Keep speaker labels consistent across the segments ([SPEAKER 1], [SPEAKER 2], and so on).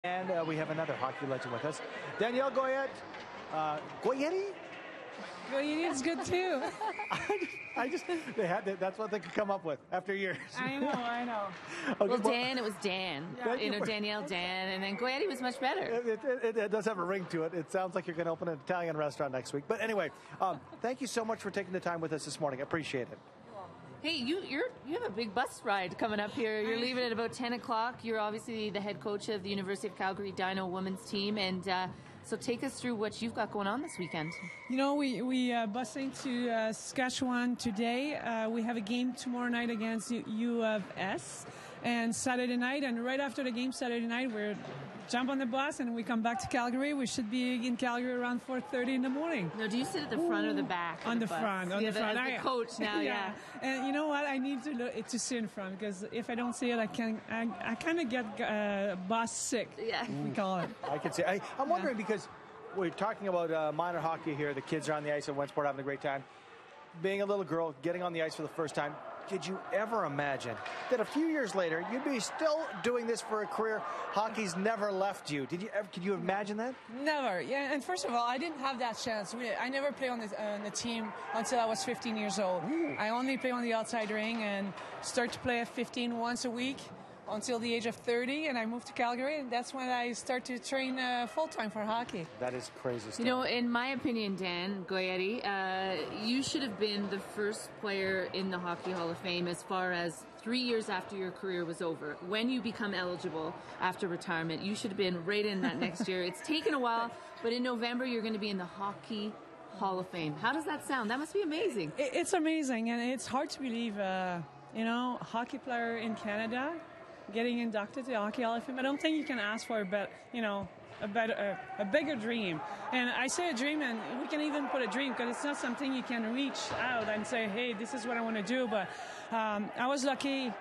[SPEAKER 1] And we have another hockey legend with us, Danielle Goyette. Goyette?
[SPEAKER 2] Goyette is good too.
[SPEAKER 1] That's what they could come up with after years.
[SPEAKER 2] I know.
[SPEAKER 1] Okay,
[SPEAKER 3] well, Dan, it was Dan.
[SPEAKER 1] Yeah.
[SPEAKER 3] Danielle, Dan, and then Goyette was much better.
[SPEAKER 1] It does have a ring to it. It sounds like you're going to open an Italian restaurant next week. But anyway, thank you so much for taking the time with us this morning. I appreciate it.
[SPEAKER 3] Hey, you have a big bus ride coming up here. You're leaving at about 10 o'clock. You're obviously the head coach of the University of Calgary Dino women's team, and so take us through what you've got going on this weekend.
[SPEAKER 2] You know, we busing to Saskatchewan today. We have a game tomorrow night against U of S, and Saturday night, and right after the game Saturday night, we're jump on the bus and we come back to Calgary. We should be in Calgary around 4:30 in the morning.
[SPEAKER 3] Now, do you sit at the front or the back?
[SPEAKER 2] On the
[SPEAKER 3] bus?
[SPEAKER 2] front. On the front.
[SPEAKER 3] As the coach now, yeah.
[SPEAKER 2] And you know what? I need to sit in front because if I don't see it, I kind of get bus sick.
[SPEAKER 3] Yeah,
[SPEAKER 2] we call it.
[SPEAKER 1] I can see. I'm wondering because we're talking about minor hockey here. The kids are on the ice at Wentsport having a great time. Being a little girl, getting on the ice for the first time. Could you ever imagine that a few years later you'd be still doing this for a career? Hockey's never left you. Could you imagine that?
[SPEAKER 2] Never. Yeah. And first of all, I didn't have that chance. I never played on the team until I was 15 years old.
[SPEAKER 1] Ooh.
[SPEAKER 2] I only play on the outside ring and start to play at 15 once a week until the age of 30, and I moved to Calgary, and that's when I start to train full-time for hockey.
[SPEAKER 1] That is crazy stuff.
[SPEAKER 3] You know, in my opinion, Dan Goyette, you should have been the first player in the Hockey Hall of Fame as far as 3 years after your career was over. When you become eligible after retirement, you should have been right in that next year. It's taken a while, but in November, you're going to be in the Hockey Hall of Fame. How does that sound? That must be amazing.
[SPEAKER 2] It's amazing, and it's hard to believe, hockey player in Canada getting inducted to the Hockey Hall of Fame. I don't think you can ask for a bigger dream. And I say a dream, and we can even put a dream because it's not something you can reach out and say, hey, this is what I want to do. But I was lucky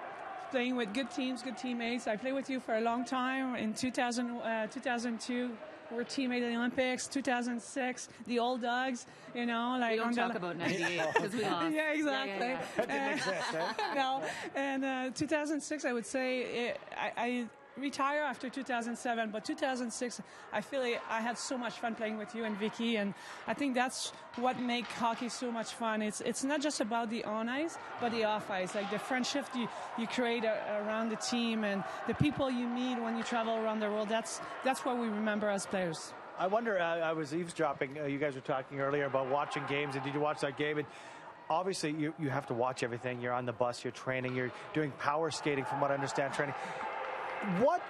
[SPEAKER 2] playing with good teams, good teammates. I played with you for a long time. In 2002, we were teammates at the Olympics. 2006, the old dogs,
[SPEAKER 3] we don't talk about 98 because we lost.
[SPEAKER 2] Yeah, exactly.
[SPEAKER 1] Yeah. That didn't exist, eh?
[SPEAKER 2] No, and 2006, I would say I retire after 2007, but 2006, I feel like I had so much fun playing with you and Vicky, and I think that's what makes hockey so much fun. It's not just about the on ice, but the off ice, like the friendship you create around the team and the people you meet when you travel around the world. That's what we remember as players.
[SPEAKER 1] I wonder, I was eavesdropping. You guys were talking earlier about watching games, and did you watch that game? And obviously, you have to watch everything. You're on the bus, you're training, you're doing power skating, from what I understand, training. What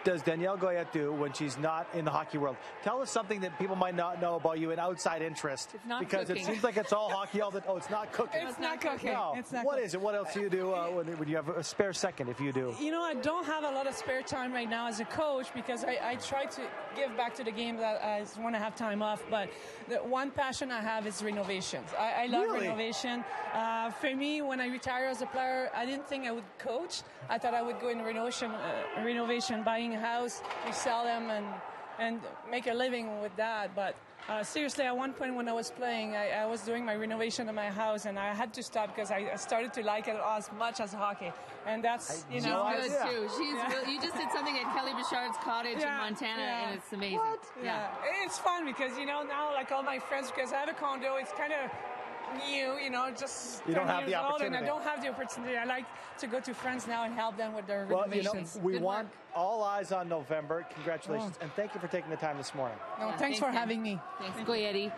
[SPEAKER 1] does Danielle Goyette do when she's not in the hockey world? Tell us something that people might not know about you, an outside interest.
[SPEAKER 3] It's not
[SPEAKER 1] because
[SPEAKER 3] cooking.
[SPEAKER 1] It seems like it's all hockey all the time. Oh, it's not cooking.
[SPEAKER 2] It's not cooking.
[SPEAKER 1] No.
[SPEAKER 2] It's not
[SPEAKER 1] What
[SPEAKER 2] cooking.
[SPEAKER 1] is it? What else do you do when you have a spare second, if you do?
[SPEAKER 2] You know, I don't have a lot of spare time right now as a coach because I try to give back to the game when I have time off. But the one passion I have is renovations. I love renovation. For me, when I retire as a player, I didn't think I would coach. I thought I would go in renovation, buying a house, resell them, and make a living with that. But seriously, at one point when I was playing, I was doing my renovation of my house, and I had to stop because I started to like it as much as hockey. And that's,
[SPEAKER 3] She's good too. You just did something at Kelly Bichard's cottage in Montana, and it's amazing.
[SPEAKER 2] What? Yeah. It's fun because, now, like all my friends, because I have a condo, it's kind of new, just
[SPEAKER 1] you don't have the
[SPEAKER 2] old,
[SPEAKER 1] opportunity.
[SPEAKER 2] and I don't have the opportunity. I like to go to friends now and help them with their renovations.
[SPEAKER 1] We want all eyes on November. Congratulations, and thank you for taking the time this morning.
[SPEAKER 2] No, thanks for having me.
[SPEAKER 3] Thanks, Goyette.